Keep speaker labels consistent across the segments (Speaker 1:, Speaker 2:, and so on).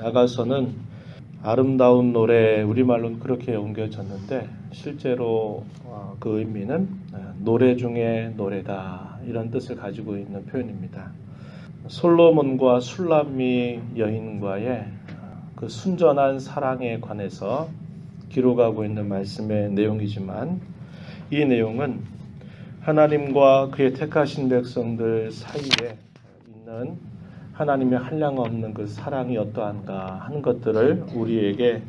Speaker 1: 아가서는 아름다운 노래, 우리말로는 그렇게 옮겨졌는데 실제로 그 의미는 노래 중에 노래다, 이런 뜻을 가지고 있는 표현입니다. 솔로몬과 술람미 여인과의 그 순전한 사랑에 관해서 기록하고 있는 말씀의 내용이지만, 이 내용은 하나님과 그의 택하신 백성들 사이에 있는 하나님의 한량없는 그 사랑이 어떠한가 하는 것들을 우리에게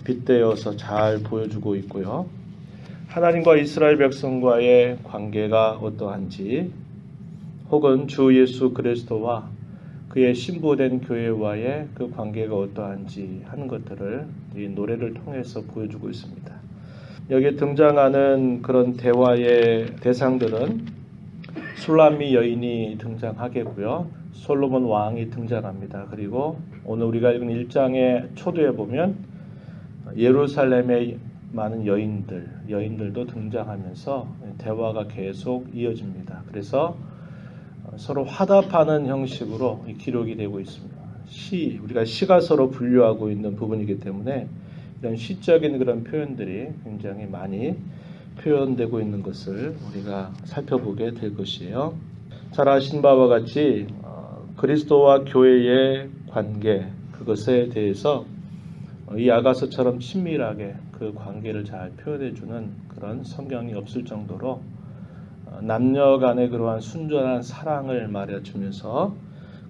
Speaker 1: 빗대어서 잘 보여주고 있고요. 하나님과 이스라엘 백성과의 관계가 어떠한지, 혹은 주 예수 그리스도와 그의 신부된 교회와의 그 관계가 어떠한지 하는 것들을 이 노래를 통해서 보여주고 있습니다. 여기에 등장하는 그런 대화의 대상들은 술람미 여인이 등장하겠고요. 솔로몬 왕이 등장합니다. 그리고 오늘 우리가 읽은 1장의 초두에 보면 예루살렘의 많은 여인들도 등장하면서 대화가 계속 이어집니다. 그래서 서로 화답하는 형식으로 기록이 되고 있습니다. 우리가 시가서로 분류하고 있는 부분이기 때문에 이런 시적인 그런 표현들이 굉장히 많이 표현되고 있는 것을 우리가 살펴보게 될 것이에요. 잘 아신 바와 같이 그리스도와 교회의 관계, 그것에 대해서 이 아가서처럼 친밀하게 그 관계를 잘 표현해주는 그런 성경이 없을 정도로 남녀 간의 그러한 순전한 사랑을 말해주면서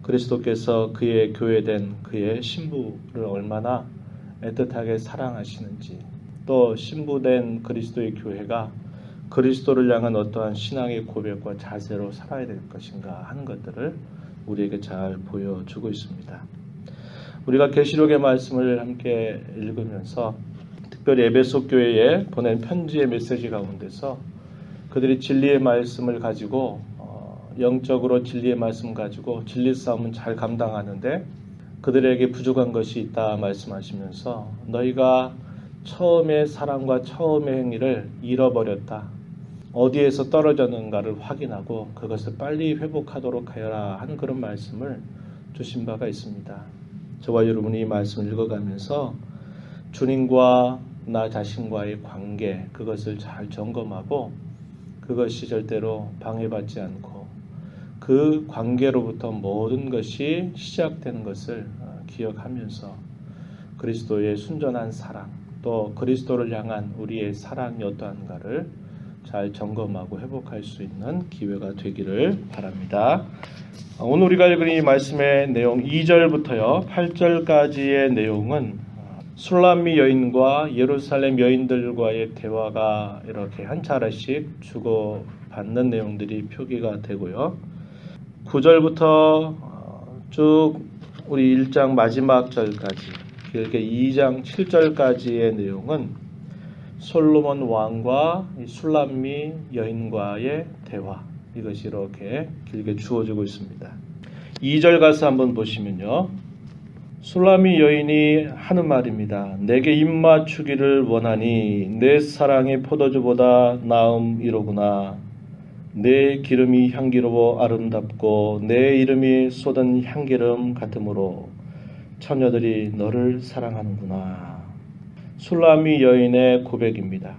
Speaker 1: 그리스도께서 그의 교회된 그의 신부를 얼마나 애틋하게 사랑하시는지, 또 신부된 그리스도의 교회가 그리스도를 향한 어떠한 신앙의 고백과 자세로 살아야 될 것인가 하는 것들을 우리에게 잘 보여주고 있습니다. 우리가 계시록의 말씀을 함께 읽으면서 특별히 에베소 교회에 보낸 편지의 메시지 가운데서 그들이 진리의 말씀을 가지고 영적으로 진리의 말씀 가지고 진리 싸움은 잘 감당하는데 그들에게 부족한 것이 있다 말씀하시면서, 너희가 처음의 사랑과 처음의 행위를 잃어버렸다, 어디에서 떨어졌는가를 확인하고 그것을 빨리 회복하도록 하여라 하는 그런 말씀을 주신 바가 있습니다. 저와 여러분이 이 말씀을 읽어가면서 주님과 나 자신과의 관계, 그것을 잘 점검하고 그것이 절대로 방해받지 않고 그 관계로부터 모든 것이 시작되는 것을 기억하면서 그리스도의 순전한 사랑, 또 그리스도를 향한 우리의 사랑이 어떠한가를 잘 점검하고 회복할 수 있는 기회가 되기를 바랍니다. 오늘 우리가 읽은 이 말씀의 내용 2절부터요 8절까지의 내용은 술람미 여인과 예루살렘 여인들과의 대화가 이렇게 한 차례씩 주고받는 내용들이 표기가 되고요. 9절부터 쭉 우리 1장 마지막 절까지, 길게 2장 7절까지의 내용은 솔로몬 왕과 술람미 여인과의 대화, 이것이 이렇게 길게 주어지고 있습니다. 2절 가서 한번 보시면요, 술람미 여인이 하는 말입니다. 내게 입맞추기를 원하니 내 사랑의 포도주보다 나음이로구나. 내 기름이 향기로워 아름답고 내 이름이 쏟은 향기름 같으므로 처녀들이 너를 사랑하는구나. 술람미 여인의 고백입니다.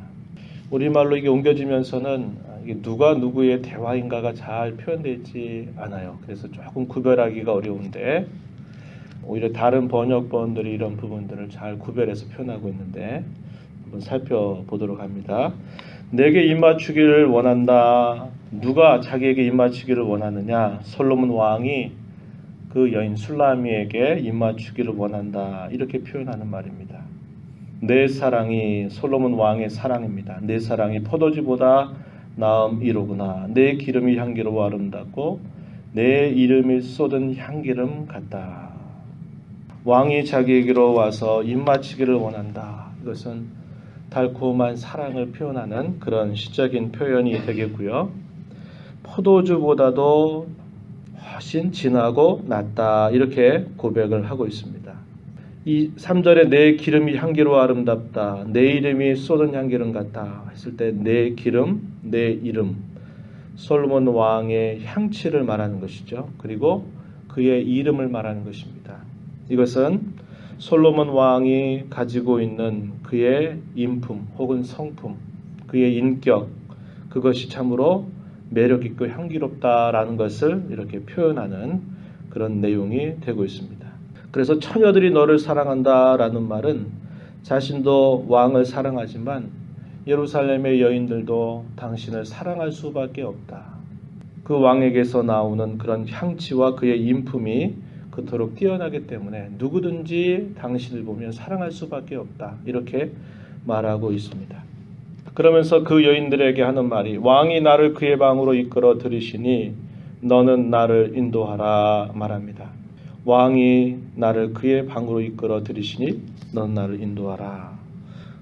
Speaker 1: 우리말로 이게 옮겨지면서는 이게 누가 누구의 대화인가가 잘 표현되지 않아요. 그래서 조금 구별하기가 어려운데 오히려 다른 번역본들이 이런 부분들을 잘 구별해서 표현하고 있는데 한번 살펴보도록 합니다. 내게 입맞추기를 원한다. 누가 자기에게 입맞추기를 원하느냐? 솔로몬 왕이 그 여인 술람미에게 입맞추기를 원한다, 이렇게 표현하는 말입니다. 내 사랑이 솔로몬 왕의 사랑입니다. 내 사랑이 포도주보다 나음이로구나. 내 기름이 향기로워 아름답고 내 이름이 쏟은 향기름 같다. 왕이 자기에게로 와서 입맞추기를 원한다. 이것은 달콤한 사랑을 표현하는 그런 시적인 표현이 되겠고요. 포도주보다도 훨씬 진하고 낫다, 이렇게 고백을 하고 있습니다. 이 3절에 내 기름이 향기로워 아름답다, 내 이름이 쏟은 향기름 같다 했을 때 내 기름, 내 이름, 솔로몬 왕의 향취를 말하는 것이죠. 그리고 그의 이름을 말하는 것입니다. 이것은 솔로몬 왕이 가지고 있는 그의 인품 혹은 성품, 그의 인격, 그것이 참으로 매력있고 향기롭다라는 것을 이렇게 표현하는 그런 내용이 되고 있습니다. 그래서 처녀들이 너를 사랑한다라는 말은 자신도 왕을 사랑하지만 예루살렘의 여인들도 당신을 사랑할 수밖에 없다. 그 왕에게서 나오는 그런 향취와 그의 인품이 그토록 뛰어나기 때문에 누구든지 당신을 보면 사랑할 수밖에 없다. 이렇게 말하고 있습니다. 그러면서 그 여인들에게 하는 말이 왕이 나를 그의 방으로 이끌어 들이시니 너는 나를 인도하라 말합니다. 왕이 나를 그의 방으로 이끌어 들이시니 너는 나를 인도하라.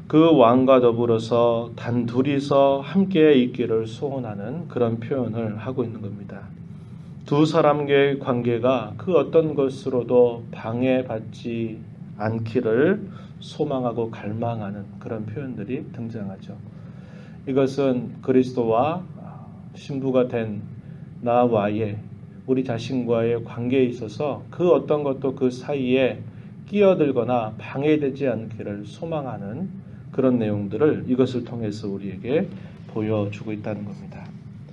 Speaker 1: 그 왕과 더불어서 단둘이서 함께 있기를 소원하는 그런 표현을 하고 있는 겁니다. 두 사람의 관계가 그 어떤 것으로도 방해받지 않기를 소망하고 갈망하는 그런 표현들이 등장하죠. 이것은 그리스도와 신부가 된 나와의 우리 자신과의 관계에 있어서 그 어떤 것도 그 사이에 끼어들거나 방해되지 않기를 소망하는 그런 내용들을 이것을 통해서 우리에게 보여주고 있다는 겁니다.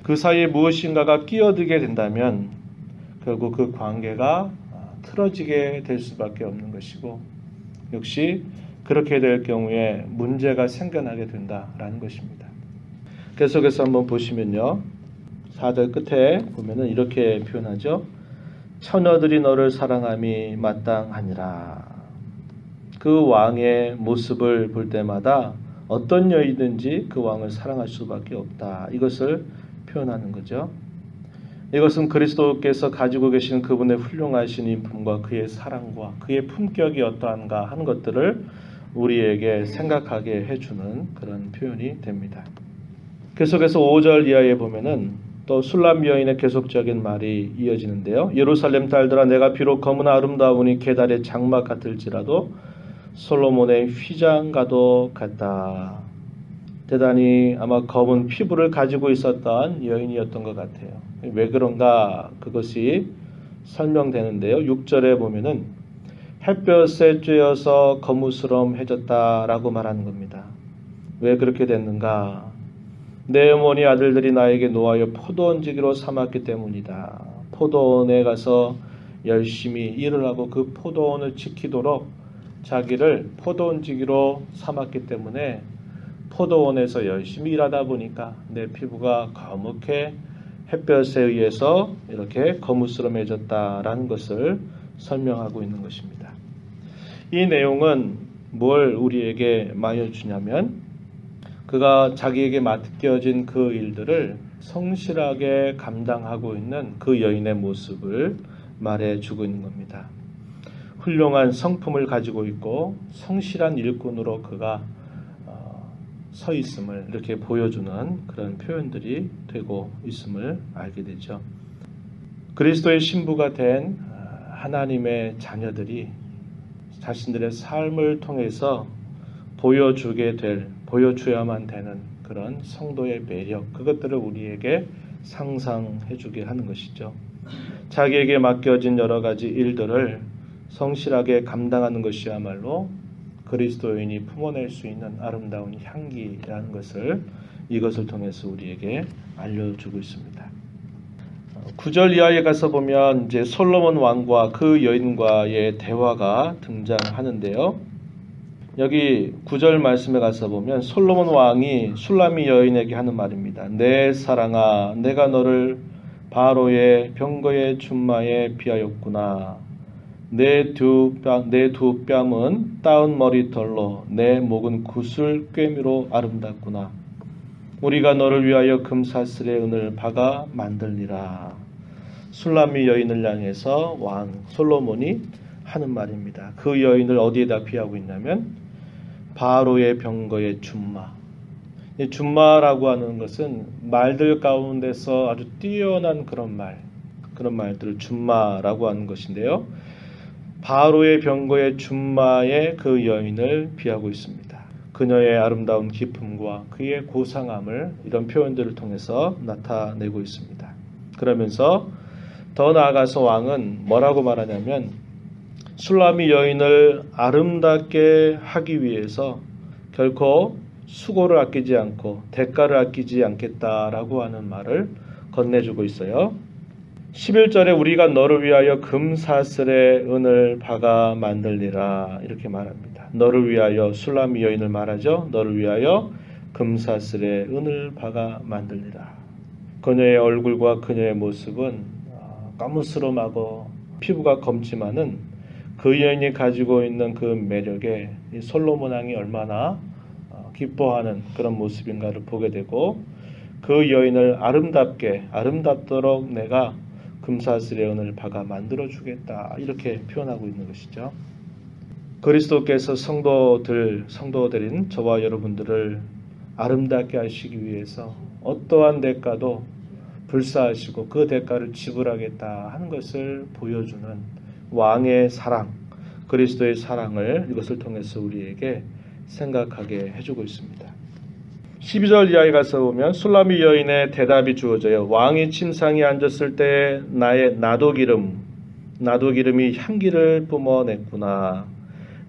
Speaker 1: 그 사이에 무엇인가가 끼어들게 된다면 결국 그 관계가 틀어지게 될 수밖에 없는 것이고 역시 그렇게 될 경우에 문제가 생겨나게 된다라는 것입니다. 계속해서 한번 보시면요. 4절 끝에 보면은 이렇게 표현하죠. 처녀들이 너를 사랑함이 마땅하니라. 그 왕의 모습을 볼 때마다 어떤 여인든지 그 왕을 사랑할 수밖에 없다. 이것을 표현하는 거죠. 이것은 그리스도께서 가지고 계신 그분의 훌륭하신 인품과 그의 사랑과 그의 품격이 어떠한가 하는 것들을 우리에게 생각하게 해주는 그런 표현이 됩니다. 계속해서 5절 이하에 보면은 또 술람 여인의 계속적인 말이 이어지는데요. 예루살렘 딸들아 내가 비록 검으나 아름다우니 계달의 장막 같을지라도 솔로몬의 휘장과도 같다. 대단히 아마 검은 피부를 가지고 있었던 여인이었던 것 같아요. 왜 그런가 그것이 설명되는데요. 6절에 보면은 햇볕에 쬐어서 거무스름해졌다라고 말하는 겁니다. 왜 그렇게 됐는가? 내 어머니 아들들이 나에게 노하여 포도원지기로 삼았기 때문이다. 포도원에 가서 열심히 일을 하고 그 포도원을 지키도록 자기를 포도원지기로 삼았기 때문에 포도원에서 열심히 일하다 보니까 내 피부가 거뭇게 햇볕에 의해서 이렇게 거무스름해졌다라는 것을 설명하고 있는 것입니다. 이 내용은 뭘 우리에게 말해주냐면 그가 자기에게 맡겨진 그 일들을 성실하게 감당하고 있는 그 여인의 모습을 말해주고 있는 겁니다. 훌륭한 성품을 가지고 있고 성실한 일꾼으로 그가 서 있음을 이렇게 보여주는 그런 표현들이 되고 있음을 알게 되죠. 그리스도의 신부가 된 하나님의 자녀들이 자신들의 삶을 통해서 보여줘야만 되는 그런 성도의 매력, 그것들을 우리에게 상상해주게 하는 것이죠. 자기에게 맡겨진 여러 가지 일들을 성실하게 감당하는 것이야말로 그리스도인이 품어낼 수 있는 아름다운 향기라는 것을 이것을 통해서 우리에게 알려주고 있습니다. 9절 이하에 가서 보면 이제 솔로몬 왕과 그 여인과의 대화가 등장하는데요. 여기 9절 말씀에 가서 보면 솔로몬 왕이 술람미 여인에게 하는 말입니다. 내 사랑아, 내가 너를 바로의 병거의 준마에 비하였구나. 내 두 뺨은 따은 머리털로 내 목은 구슬 꿰미로 아름답구나. 우리가 너를 위하여 금사슬의 은을 박아 만들리라. 술람미 여인을 향해서 왕 솔로몬이 하는 말입니다. 그 여인을 어디에다 비하고 있냐면 바로의 병거의 준마. 이 준마라고 하는 것은 말들 가운데서 아주 뛰어난 그런 말들을 준마라고 하는 것인데요. 바로의 병거의 준마의 그 여인을 비하고 있습니다. 그녀의 아름다운 기품과 그의 고상함을 이런 표현들을 통해서 나타내고 있습니다. 그러면서 더 나아가서 왕은 뭐라고 말하냐면 술람이 여인을 아름답게 하기 위해서 결코 수고를 아끼지 않고 대가를 아끼지 않겠다라고 하는 말을 건네주고 있어요. 11절에 우리가 너를 위하여 금사슬의 은을 박아 만들리라 이렇게 말합니다. 너를 위하여 술람이 여인을 말하죠. 너를 위하여 금사슬의 은을 박아 만들리라. 그녀의 얼굴과 그녀의 모습은 까무스름하고 피부가 검지만은 그 여인이 가지고 있는 그 매력에 솔로몬 왕이 얼마나 기뻐하는 그런 모습인가를 보게 되고 그 여인을 아름답도록 내가 금사슬의 은을 박아 만들어 주겠다 이렇게 표현하고 있는 것이죠. 그리스도께서 성도들인 저와 여러분들을 아름답게 하시기 위해서 어떠한 대가도 불사하시고 그 대가를 지불하겠다 하는 것을 보여주는 왕의 사랑, 그리스도의 사랑을 이것을 통해서 우리에게 생각하게 해주고 있습니다. 12절 이하에 가서 보면 술람이 여인의 대답이 주어져요. 왕이 침상에 앉았을 때 나의 나도기름이 향기를 뿜어냈구나.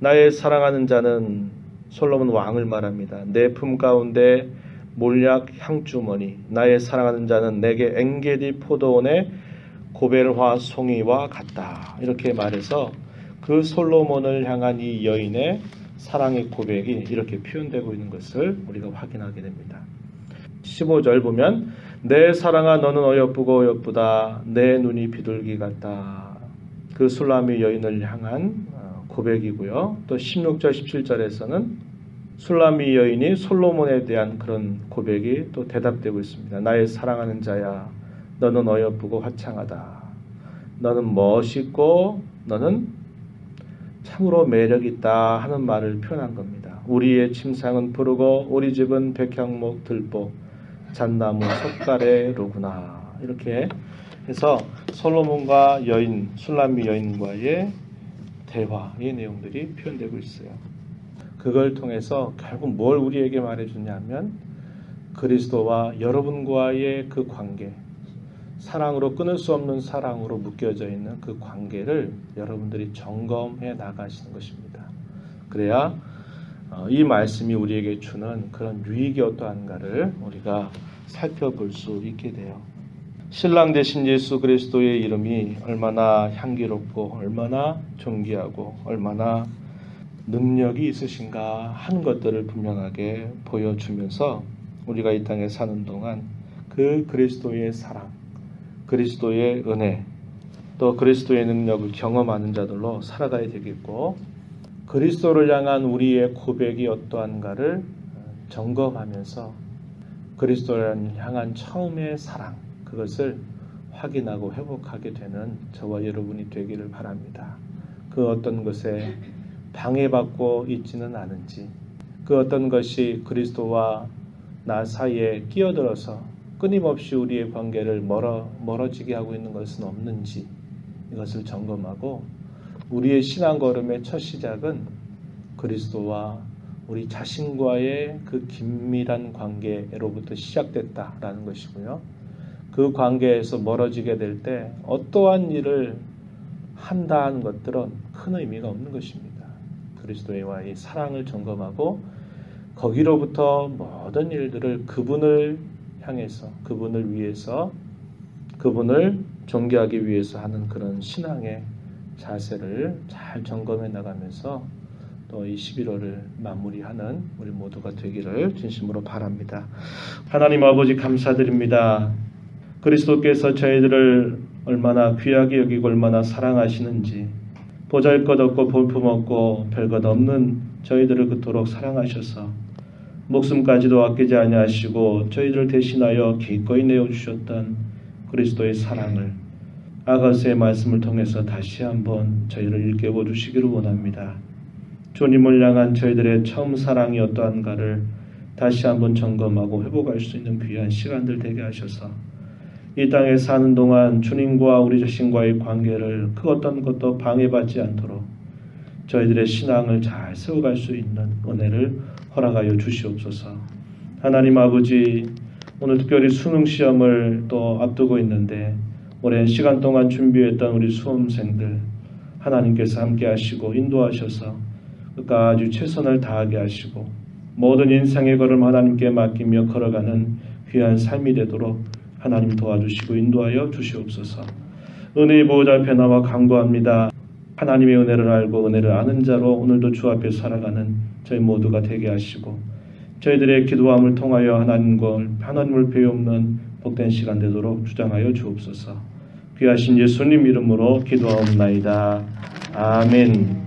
Speaker 1: 나의 사랑하는 자는 솔로몬 왕을 말합니다. 내 품 가운데 몰약 향주머니, 나의 사랑하는 자는 내게 엥게디 포도원의 고벨화 송이와 같다. 이렇게 말해서 그 솔로몬을 향한 이 여인의 사랑의 고백이 이렇게 표현되고 있는 것을 우리가 확인하게 됩니다. 15절 보면 내 사랑아 너는 어여쁘다 내 눈이 비둘기 같다. 그 술람이 여인을 향한 고백이고요. 또 16절 17절에서는 술람이 여인이 솔로몬에 대한 그런 고백이 또 대답되고 있습니다. 나의 사랑하는 자야 너는 어여쁘고 화창하다. 너는 멋있고 너는 참으로 매력있다 하는 말을 표현한 겁니다. 우리의 침상은 푸르고 우리 집은 백향목 들보 잣나무 석가래로구나. 이렇게 해서 솔로몬과 여인 술람미 여인과의 대화의 내용들이 표현되고 있어요. 그걸 통해서 결국 뭘 우리에게 말해주냐면 그리스도와 여러분과의 그 관계, 사랑으로 끊을 수 없는 사랑으로 묶여져 있는 그 관계를 여러분들이 점검해 나가시는 것입니다. 그래야 이 말씀이 우리에게 주는 그런 유익이 어떠한가를 우리가 살펴볼 수 있게 돼요. 신랑 되신 예수 그리스도의 이름이 얼마나 향기롭고 얼마나 존귀하고 얼마나 능력이 있으신가 하는 것들을 분명하게 보여주면서 우리가 이 땅에 사는 동안 그 그리스도의 사랑, 그리스도의 은혜, 또 그리스도의 능력을 경험하는 자들로 살아가야 되겠고 그리스도를 향한 우리의 고백이 어떠한가를 점검하면서 그리스도를 향한 처음의 사랑, 그것을 확인하고 회복하게 되는 저와 여러분이 되기를 바랍니다. 그 어떤 것에 방해받고 있지는 않은지, 그 어떤 것이 그리스도와 나 사이에 끼어들어서 끊임없이 우리의 관계를 멀어지게 하고 있는 것은 없는지 이것을 점검하고 우리의 신앙 걸음의 첫 시작은 그리스도와 우리 자신과의 그 긴밀한 관계로부터 시작됐다라는 것이고요. 그 관계에서 멀어지게 될 때 어떠한 일을 한다 하는 것들은 큰 의미가 없는 것입니다. 그리스도와의 사랑을 점검하고 거기로부터 모든 일들을 그분을 향해서, 그분을 위해서, 그분을 존귀하기 위해서 하는 그런 신앙의 자세를 잘 점검해 나가면서 또 이 11월을 마무리하는 우리 모두가 되기를 진심으로 바랍니다. 하나님 아버지 감사드립니다. 그리스도께서 저희들을 얼마나 귀하게 여기고 얼마나 사랑하시는지, 보잘것없고 볼품없고 별것 없는 저희들을 그토록 사랑하셔서 목숨까지도 아끼지 아니하시고 저희들을 대신하여 기꺼이 내어주셨던 그리스도의 사랑을 아가서의 말씀을 통해서 다시 한번 저희를 일깨워 주시기를 원합니다. 주님을 향한 저희들의 처음 사랑이 어떠한가를 다시 한번 점검하고 회복할 수 있는 귀한 시간들 되게 하셔서 이 땅에 사는 동안 주님과 우리 자신과의 관계를 그 어떤 것도 방해받지 않도록 저희들의 신앙을 잘 세워갈 수 있는 은혜를 허락하여 주시옵소서. 하나님 아버지, 오늘 특별히 수능 시험을 또 앞두고 있는데 오랜 시간 동안 준비했던 우리 수험생들 하나님께서 함께 하시고 인도하셔서 끝까지 최선을 다하게 하시고 모든 인생의 걸음 하나님께 맡기며 걸어가는 귀한 삶이 되도록 하나님 도와주시고 인도하여 주시옵소서. 은혜의 보호자 앞에 나와 간구합니다. 하나님의 은혜를 알고 은혜를 아는 자로 오늘도 주 앞에 살아가는 저희 모두가 되게 하시고 저희들의 기도함을 통하여 하나님을 배우는 복된 시간 되도록 주장하여 주옵소서. 귀하신 예수님 이름으로 기도하옵나이다. 아멘.